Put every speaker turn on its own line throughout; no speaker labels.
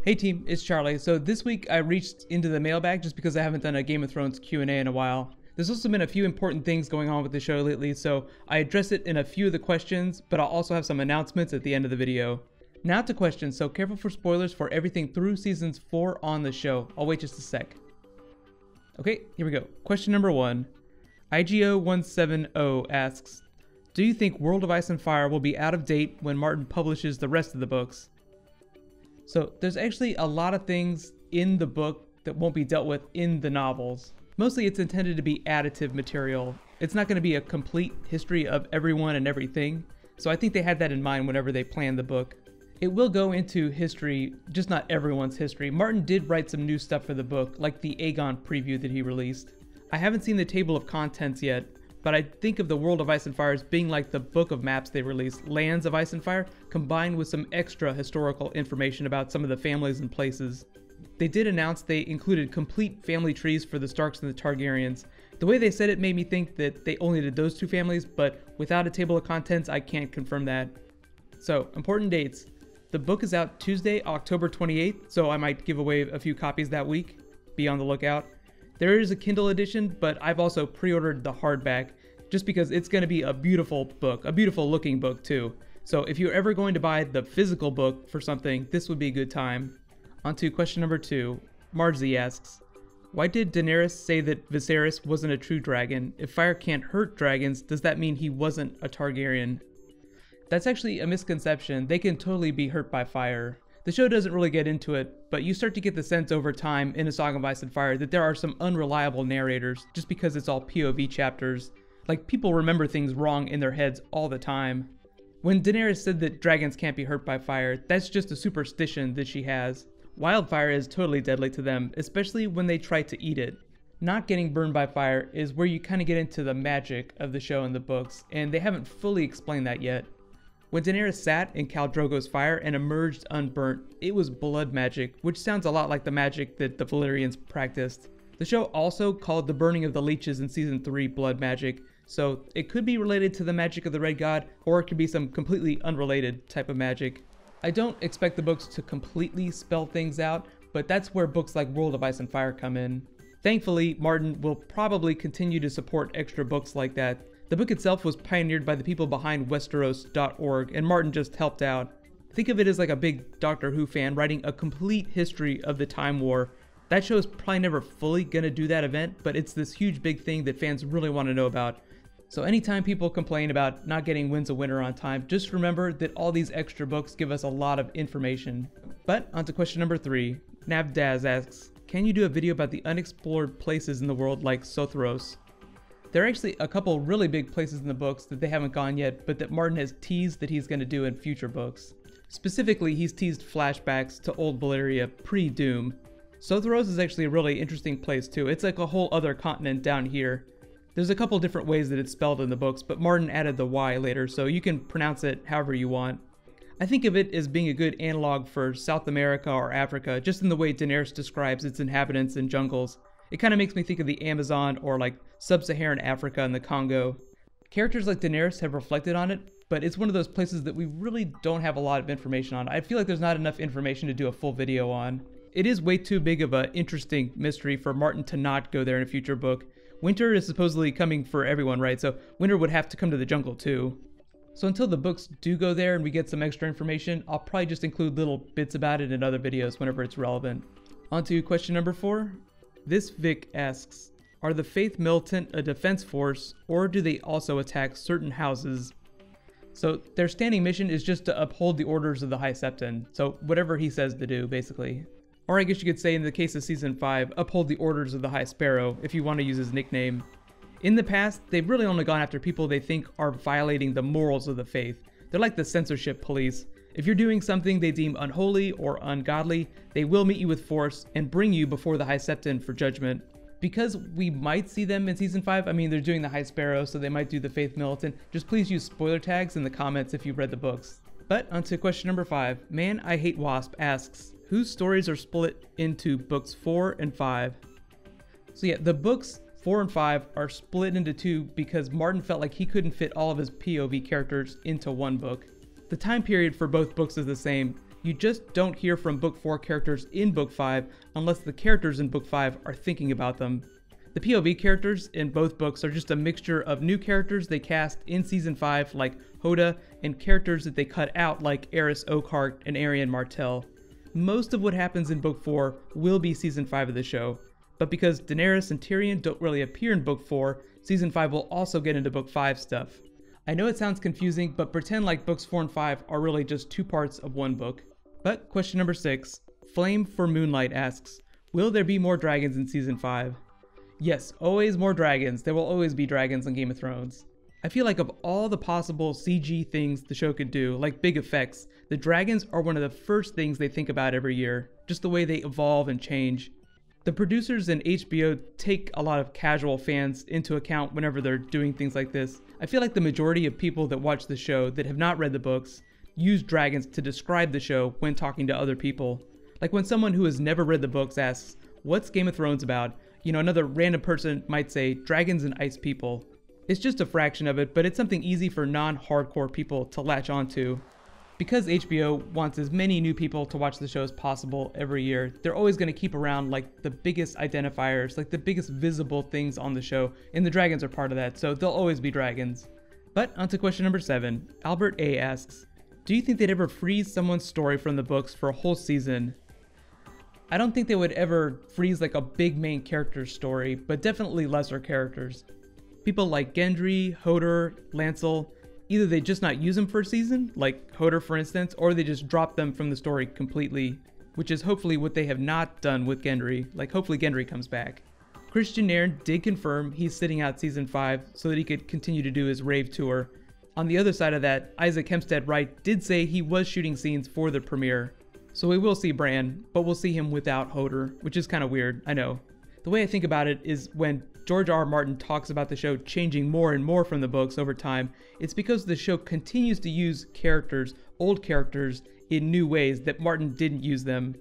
Hey team, it's Charlie. So this week I reached into the mailbag just because I haven't done a Game of Thrones Q&A in a while. There's also been a few important things going on with the show lately, so I address it in a few of the questions, but I'll also have some announcements at the end of the video. Now to questions, so careful for spoilers for everything through seasons 4 on the show. I'll wait just a sec. Okay, here we go. Question number 1. IGO170 asks, do you think World of Ice and Fire will be out of date when Martin publishes the rest of the books? So there's actually a lot of things in the book that won't be dealt with in the novels. Mostly it's intended to be additive material. It's not going to be a complete history of everyone and everything. So I think they had that in mind whenever they planned the book. It will go into history, just not everyone's history. Martin did write some new stuff for the book, like the Aegon preview that he released. I haven't seen the table of contents yet, but I think of the World of Ice and Fire as being like the book of maps they released, Lands of Ice and Fire, combined with some extra historical information about some of the families and places. They did announce they included complete family trees for the Starks and the Targaryens. The way they said it made me think that they only did those two families, but without a table of contents, I can't confirm that. So, important dates. The book is out Tuesday, October 28th, so I might give away a few copies that week. Be on the lookout. There is a Kindle edition, but I've also pre-ordered the hardback just because it's going to be a beautiful book, a beautiful looking book too. So if you're ever going to buy the physical book for something, this would be a good time. On to question number 2. Marzi asks, why did Daenerys say that Viserys wasn't a true dragon? If fire can't hurt dragons, does that mean he wasn't a Targaryen? That's actually a misconception. They can totally be hurt by fire. The show doesn't really get into it, but you start to get the sense over time in A Song of Ice and Fire that there are some unreliable narrators just because it's all POV chapters. Like, people remember things wrong in their heads all the time. When Daenerys said that dragons can't be hurt by fire, that's just a superstition that she has. Wildfire is totally deadly to them, especially when they try to eat it. Not getting burned by fire is where you kind of get into the magic of the show and the books, and they haven't fully explained that yet. When Daenerys sat in Khal Drogo's fire and emerged unburnt, it was blood magic, which sounds a lot like the magic that the Valyrians practiced. The show also called the burning of the leeches in season 3 blood magic, so it could be related to the magic of the Red God, or it could be some completely unrelated type of magic. I don't expect the books to completely spell things out, but that's where books like World of Ice and Fire come in. Thankfully, Martin will probably continue to support extra books like that. The book itself was pioneered by the people behind Westeros.org, and Martin just helped out. Think of it as like a big Doctor Who fan writing a complete history of the Time War. That show is probably never fully gonna do that event, but it's this huge big thing that fans really want to know about. So anytime people complain about not getting Winds of Winter on time, just remember that all these extra books give us a lot of information. But on to question number 3. Navdaz asks, can you do a video about the unexplored places in the world like Sothros? There are actually a couple really big places in the books that they haven't gone yet, but that Martin has teased that he's going to do in future books. Specifically, he's teased flashbacks to Old Valyria pre-Doom. Sothros is actually a really interesting place too. It's like a whole other continent down here. There's a couple different ways that it's spelled in the books, but Martin added the Y later, so you can pronounce it however you want. I think of it as being a good analog for South America or Africa, just in the way Daenerys describes its inhabitants and jungles. It kind of makes me think of the Amazon or like sub-Saharan Africa and the Congo. Characters like Daenerys have reflected on it, but it's one of those places that we really don't have a lot of information on. I feel like there's not enough information to do a full video on. It is way too big of an interesting mystery for Martin to not go there in a future book. Winter is supposedly coming for everyone, right? So winter would have to come to the jungle too. So until the books do go there and we get some extra information, I'll probably just include little bits about it in other videos whenever it's relevant. On to question number 4. This Vic asks, are the Faith Militant a defense force, or do they also attack certain houses? So their standing mission is just to uphold the orders of the High Septon, so whatever he says to do, basically. Or I guess you could say in the case of season 5, uphold the orders of the High Sparrow, if you want to use his nickname. In the past, they've really only gone after people they think are violating the morals of the faith. They're like the censorship police. If you're doing something they deem unholy or ungodly, they will meet you with force and bring you before the High Septon for judgment. Because we might see them in season 5, I mean they're doing the High Sparrow, so they might do the Faith Militant, just please use spoiler tags in the comments if you've read the books. But onto question number 5. Man I Hate Wasp asks, whose stories are split into books 4 and 5? So yeah, the books 4 and 5 are split into 2 because Martin felt like he couldn't fit all of his POV characters into one book. The time period for both books is the same. You just don't hear from Book 4 characters in Book 5 unless the characters in Book 5 are thinking about them. The POV characters in both books are just a mixture of new characters they cast in Season 5 like Hoda and characters that they cut out like Eris Oakhart and Arian Martell. Most of what happens in Book 4 will be Season 5 of the show, but because Daenerys and Tyrion don't really appear in Book 4, Season 5 will also get into Book 5 stuff. I know it sounds confusing, but pretend like Books 4 and 5 are really just two parts of one book. But question number 6, Flame for Moonlight asks, will there be more dragons in Season 5? Yes, always more dragons. There will always be dragons on Game of Thrones. I feel like of all the possible CG things the show could do, like big effects, the dragons are one of the first things they think about every year, just the way they evolve and change. The producers and HBO take a lot of casual fans into account whenever they're doing things like this. I feel like the majority of people that watch the show that have not read the books use dragons to describe the show when talking to other people. Like when someone who has never read the books asks, what's Game of Thrones about? Another random person might say, dragons and ice people. It's just a fraction of it, but it's something easy for non-hardcore people to latch onto. Because HBO wants as many new people to watch the show as possible every year, they're always going to keep around like the biggest identifiers, like the biggest visible things on the show, and the dragons are part of that, so they'll always be dragons. But onto question number 7, Albert A asks, do you think they'd ever freeze someone's story from the books for a whole season? I don't think they would ever freeze like a big main character story, but definitely lesser characters. People like Gendry, Hodor, Lancel, either they just not use them for a season, like Hodor for instance, or they just drop them from the story completely, which is hopefully what they have not done with Gendry, like hopefully Gendry comes back. Christian Nairn did confirm he's sitting out Season 5 so that he could continue to do his rave tour. On the other side of that, Isaac Hempstead Wright did say he was shooting scenes for the premiere. So we will see Bran, but we'll see him without Hodor, which is kind of weird, I know. The way I think about it is when George R. R. Martin talks about the show changing more and more from the books over time, it's because the show continues to use characters, old characters, in new ways that Martin didn't use them.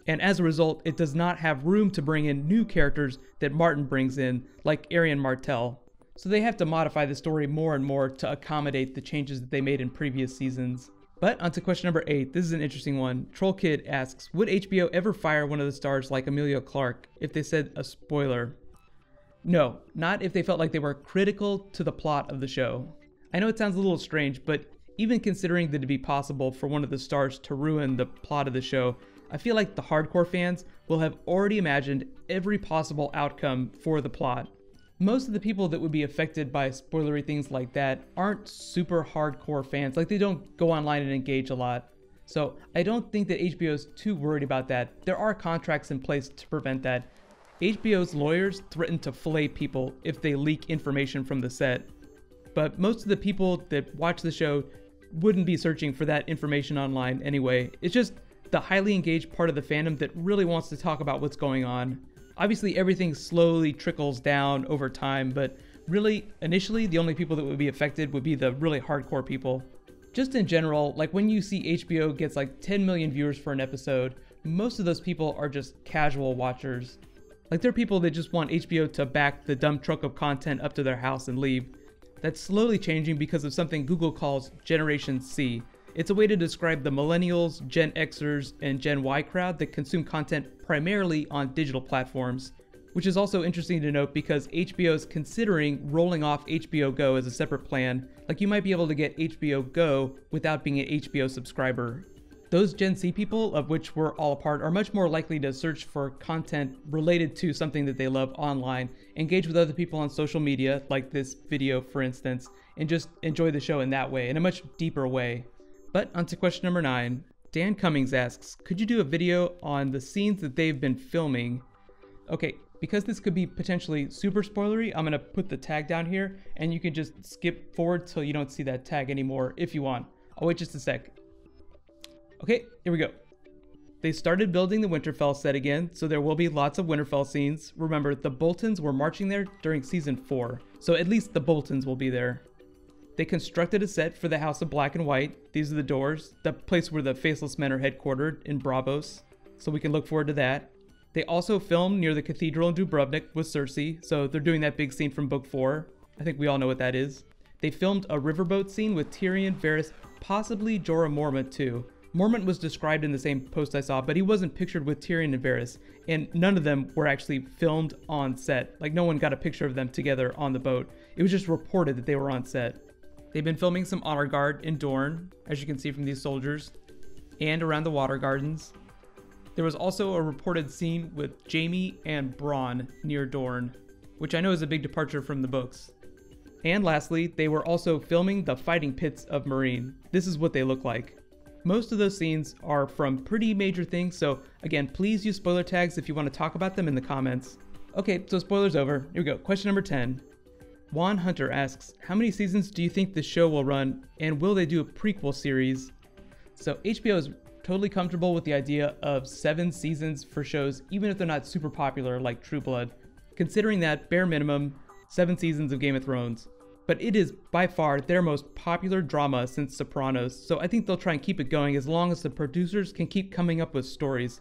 And as a result, it does not have room to bring in new characters that Martin brings in, like Arian Martell. So they have to modify the story more and more to accommodate the changes that they made in previous seasons. But onto question number 8, this is an interesting one. Troll Kid asks, would HBO ever fire one of the stars like Emilia Clarke if they said a spoiler? No, not if they felt like they were critical to the plot of the show. I know it sounds a little strange, but even considering that it'd be possible for one of the stars to ruin the plot of the show, I feel like the hardcore fans will have already imagined every possible outcome for the plot. Most of the people that would be affected by spoilery things like that aren't super hardcore fans, like they don't go online and engage a lot. So I don't think that HBO is too worried about that. There are contracts in place to prevent that. HBO's lawyers threaten to fillet people if they leak information from the set. But most of the people that watch the show wouldn't be searching for that information online anyway. It's just the highly engaged part of the fandom that really wants to talk about what's going on. Obviously everything slowly trickles down over time, but really initially the only people that would be affected would be the really hardcore people. Just in general, like when you see HBO gets like 10 million viewers for an episode, most of those people are just casual watchers. Like they're people that just want HBO to back the dump truck of content up to their house and leave. That's slowly changing because of something Google calls Generation C. It's a way to describe the millennials, Gen Xers, and Gen Y crowd that consume content primarily on digital platforms. Which is also interesting to note because HBO is considering rolling off HBO Go as a separate plan. Like you might be able to get HBO Go without being an HBO subscriber. Those Gen Z people, of which we're all a part, are much more likely to search for content related to something that they love online, engage with other people on social media, like this video for instance, and just enjoy the show in that way, in a much deeper way. But onto question number 9. Dan Cummings asks, could you do a video on the scenes that they've been filming? Okay, because this could be potentially super spoilery, I'm gonna put the tag down here and you can just skip forward till you don't see that tag anymore if you want. I'll wait just a sec. Okay, here we go. They started building the Winterfell set again, so there will be lots of Winterfell scenes. Remember, the Boltons were marching there during season 4, so at least the Boltons will be there. They constructed a set for the House of Black and White. These are the doors, the place where the Faceless Men are headquartered in Braavos, so we can look forward to that. They also filmed near the cathedral in Dubrovnik with Cersei, so they're doing that big scene from book 4. I think we all know what that is. They filmed a riverboat scene with Tyrion, Varys, possibly Jorah Mormont too. Mormont was described in the same post I saw, but he wasn't pictured with Tyrion and Varys, and none of them were actually filmed on set. Like, no one got a picture of them together on the boat. It was just reported that they were on set. They've been filming some honor guard in Dorne, as you can see from these soldiers, and around the water gardens. There was also a reported scene with Jaime and Bronn near Dorne, which I know is a big departure from the books. And lastly, they were also filming the fighting pits of Meereen. This is what they look like. Most of those scenes are from pretty major things, so again, please use spoiler tags if you want to talk about them in the comments. Okay, so spoilers over. Here we go. Question number 10. Juan Hunter asks, how many seasons do you think the show will run, and will they do a prequel series? So HBO is totally comfortable with the idea of 7 seasons for shows, even if they're not super popular like True Blood, considering that bare minimum 7 seasons of Game of Thrones. But it is by far their most popular drama since Sopranos, so I think they'll try and keep it going as long as the producers can keep coming up with stories.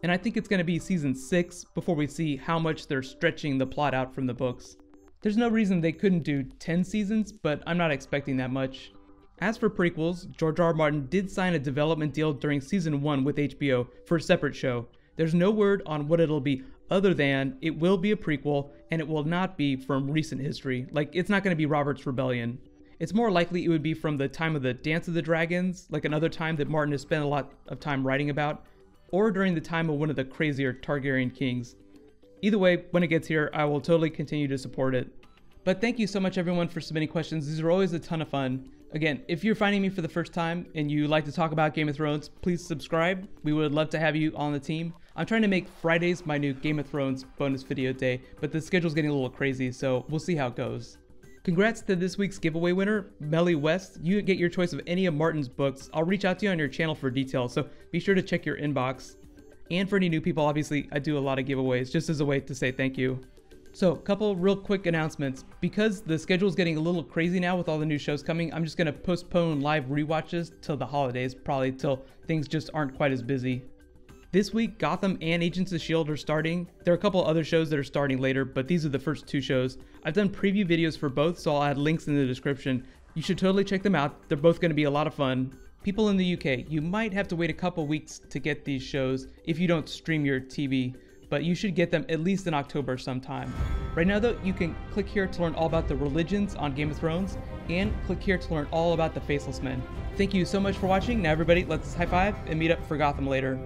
And I think it's going to be season 6 before we see how much they're stretching the plot out from the books. There's no reason they couldn't do 10 seasons, but I'm not expecting that much. As for prequels, George R. R. Martin did sign a development deal during season 1 with HBO for a separate show. There's no word on what it'll be other than it will be a prequel and it will not be from recent history. Like, it's not going to be Robert's Rebellion. It's more likely it would be from the time of the Dance of the Dragons, like another time that Martin has spent a lot of time writing about, or during the time of one of the crazier Targaryen kings. Either way, when it gets here, I will totally continue to support it. But thank you so much everyone for submitting questions. These are always a ton of fun. Again, if you're finding me for the first time and you like to talk about Game of Thrones, please subscribe. We would love to have you on the team. I'm trying to make Fridays my new Game of Thrones bonus video day, but the schedule's getting a little crazy, so we'll see how it goes. Congrats to this week's giveaway winner, Melly West. You get your choice of any of Martin's books. I'll reach out to you on your channel for details, so be sure to check your inbox. And for any new people, obviously, I do a lot of giveaways just as a way to say thank you. So, a couple real quick announcements. Because the schedule's getting a little crazy now with all the new shows coming, I'm just going to postpone live rewatches till the holidays, probably till things just aren't quite as busy. This week, Gotham and Agents of S.H.I.E.L.D. are starting. There are a couple other shows that are starting later, but these are the first 2 shows. I've done preview videos for both, so I'll add links in the description. You should totally check them out. They're both going to be a lot of fun. People in the UK, you might have to wait a couple weeks to get these shows if you don't stream your TV, but you should get them at least in October sometime. Right now though, you can click here to learn all about the religions on Game of Thrones, and click here to learn all about the Faceless Men. Thank you so much for watching. Now everybody, let's high five and meet up for Gotham later.